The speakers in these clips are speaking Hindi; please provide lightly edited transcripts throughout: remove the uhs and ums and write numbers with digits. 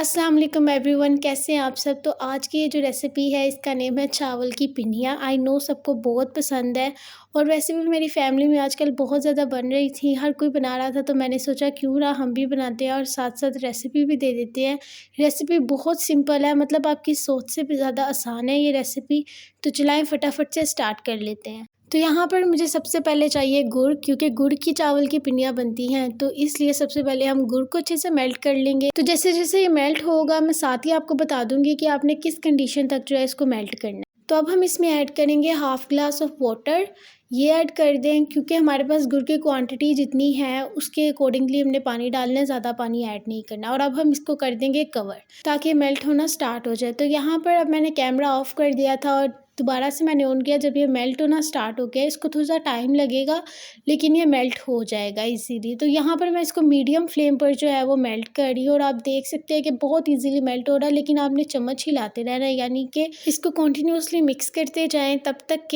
अस्सलाम वालेकुम एवरीवन, कैसे हैं आप सब। तो आज की ये जो रेसिपी है इसका नेम है चावल की पिनिया। आई नो सबको बहुत पसंद है और वैसे भी मेरी फैमिली में आजकल बहुत ज़्यादा बन रही थी, हर कोई बना रहा था, तो मैंने सोचा क्यों ना हम भी बनाते हैं और साथ साथ रेसिपी भी दे देते हैं। रेसिपी बहुत सिंपल है, मतलब आपकी सोच से भी ज़्यादा आसान है ये रेसिपी। तो चलाएँ फटाफट से स्टार्ट कर लेते हैं। तो यहाँ पर मुझे सबसे पहले चाहिए गुड़, क्योंकि गुड़ की चावल की पिनिया बनती हैं, तो इसलिए सबसे पहले हम गुड़ को अच्छे से मेल्ट कर लेंगे। तो जैसे जैसे ये मेल्ट होगा मैं साथ ही आपको बता दूंगी कि आपने किस कंडीशन तक जो है इसको मेल्ट करना है। तो अब हम इसमें ऐड करेंगे हाफ ग्लास ऑफ वाटर। ये ऐड कर दें क्योंकि हमारे पास गुड़ की क्वांटिटी जितनी है उसके अकॉर्डिंगली हमने पानी डालना है, ज़्यादा पानी ऐड नहीं करना। और अब हम इसको कर देंगे कवर ताकि मेल्ट होना स्टार्ट हो जाए। तो यहाँ पर अब मैंने कैमरा ऑफ कर दिया था और दोबारा से मैंने ऑन किया। जब ये मेल्ट होना स्टार्ट हो गया, इसको थोड़ा सा टाइम लगेगा लेकिन ये मेल्ट हो जाएगा इजीली। तो यहाँ पर मैं इसको मीडियम फ्लेम पर जो है वो मेल्ट कर रही हूँ और आप देख सकते हैं कि बहुत इजीली मेल्ट हो रहा है, लेकिन आपने चम्मच हिलाते रहना है, यानी कि इसको कंटिन्यूअसली मिक्स करते जाएं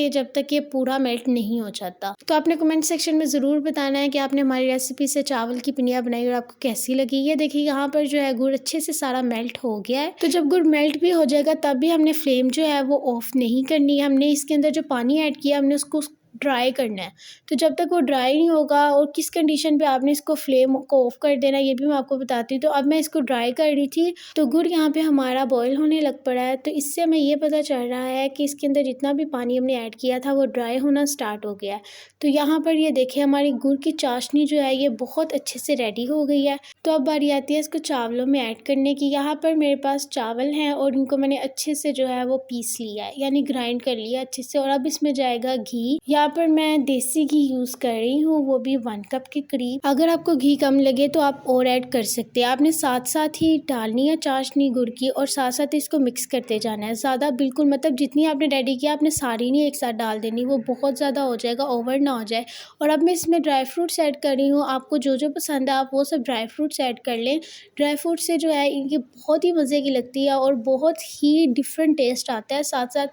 जब तक ये पूरा मेल्ट नहीं हो जाता। तो आपने कमेंट सेक्शन में ज़रूर बताना है कि आपने हमारी रेसिपी से चावल की पिनिया बनाई और आपको कैसी लगी। ये देखिए यहाँ पर जो है गुड़ अच्छे से सारा मेल्ट हो गया है। तो जब गुड़ मेल्ट भी हो जाएगा तब भी हमने फ्लेम जो है वो ऑफ नहीं करनी है। हमने इसके अंदर जो पानी ऐड किया हमने उसको ड्राई करना है। तो जब तक वो ड्राई नहीं होगा और किस कंडीशन पे आपने इसको फ्लेम को ऑफ कर देना है ये भी मैं आपको बताती हूँ। तो अब मैं इसको ड्राई कर रही थी तो गुड़ यहाँ पे हमारा बॉईल होने लग पड़ा है। तो इससे हमें ये पता चल रहा है कि इसके अंदर जितना भी पानी हमने ऐड किया था वो ड्राई होना स्टार्ट हो गया है। तो यहाँ पर ये देखिए हमारी गुड़ की चाशनी जो है ये बहुत अच्छे से रेडी हो गई है। तो अब बारी आती है इसको चावलों में ऐड करने की। यहाँ पर मेरे पास चावल हैं और इनको मैंने अच्छे से जो है वो पीस लिया है, यानी ग्राइंड कर लिया अच्छे से। और अब इसमें जाएगा घी। यहाँ पर मैं देसी घी यूज़ कर रही हूँ, वो भी 1 कप के करीब। अगर आपको घी कम लगे तो आप और ऐड कर सकते हैं। आपने साथ साथ ही डालनी है चाशनी गुड़ की और साथ साथ इसको मिक्स करते जाना है। ज़्यादा बिल्कुल मतलब जितनी आपने रेडी किया आपने सारी नहीं एक साथ डाल देनी, वो बहुत ज़्यादा हो जाएगा, ओवर ना हो जाए। और अब मैं इसमें ड्राई फ्रूट्स ऐड कर रही हूँ। आपको जो जो पसंद है आप वो सब ड्राई फ्रूट्स ऐड कर लें। ड्राई फ्रूट से जो है इनकी बहुत ही मज़े की लगती है और बहुत ही डिफरेंट टेस्ट आता है साथ साथ।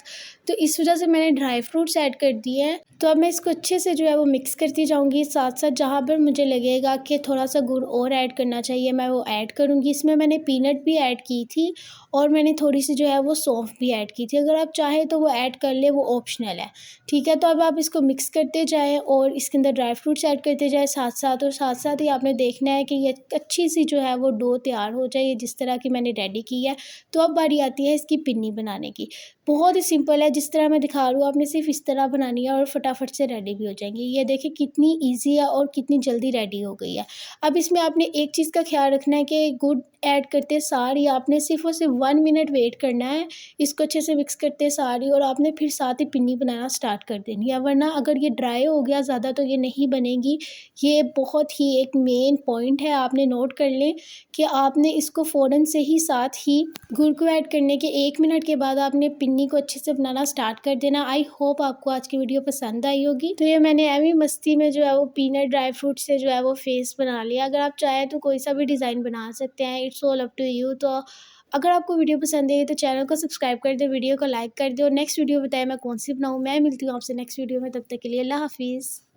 तो इस वजह से मैंने ड्राई फ्रूट्स ऐड कर दिए हैं। तो अब मैं इसको अच्छे से जो है वो मिक्स करती जाऊंगी। साथ साथ जहाँ पर मुझे लगेगा कि थोड़ा सा गुड़ और ऐड करना चाहिए मैं वो ऐड करूँगी। इसमें मैंने पीनट भी ऐड की थी और मैंने थोड़ी सी जो है वो सौंफ भी ऐड की थी। अगर आप चाहें तो वो ऐड कर ले, वो ऑप्शनल है, ठीक है। तो अब आप इसको मिक्स करते जाएँ और इसके अंदर ड्राई फ्रूट्स ऐड करते जाएँ साथ साथ। और साथ साथ ही आपने देखना है कि ये अच्छी सी जो है वो डो तैयार हो जाए, जिस तरह की मैंने रेडी की है। तो अब बारी आती है इसकी पिन्नी बनाने की। बहुत ही सिंपल है, जिस तरह मैं दिखा रही हूँ आपने सिर्फ इस तरह बनानी है और फटाफट से रेडी भी हो जाएंगी। ये देखिए कितनी इजी है और कितनी जल्दी रेडी हो गई है। अब इसमें आपने एक चीज़ का ख्याल रखना है कि गुड़ ऐड करते सार ही आपने सिर्फ और सिर्फ 1 मिनट वेट करना है, इसको अच्छे से मिक्स करते सारी, और आपने फिर साथ ही पिन्नी बनाना स्टार्ट कर देनी है। वरना अगर ये ड्राई हो गया ज़्यादा तो ये नहीं बनेगी। ये बहुत ही एक मेन पॉइंट है, आपने नोट कर लें कि आपने इसको फ़ौरन से ही साथ ही गुड़ को ऐड करने के 1 मिनट के बाद आपने पिन्नी को अच्छे से बनाना स्टार्ट कर देना। आई होप आपको आज की वीडियो पसंद आई होगी। तो ये मैंने एवी मस्ती में जो है वो पीनट ड्राई फ्रूट से जो है वो फेस बना लिया। अगर आप चाहें तो कोई सा भी डिज़ाइन बना सकते हैं, it's all up to you. तो अगर आपको वीडियो पसंद आई तो चैनल को सब्सक्राइब कर दे, वीडियो को लाइक कर दे और नेक्स्ट वीडियो बताएं मैं कौन सी बनाऊँ। मैं मिलती हूँ आपसे नेक्स्ट वीडियो में, तब तक के लिए अल्लाह हाफिज़।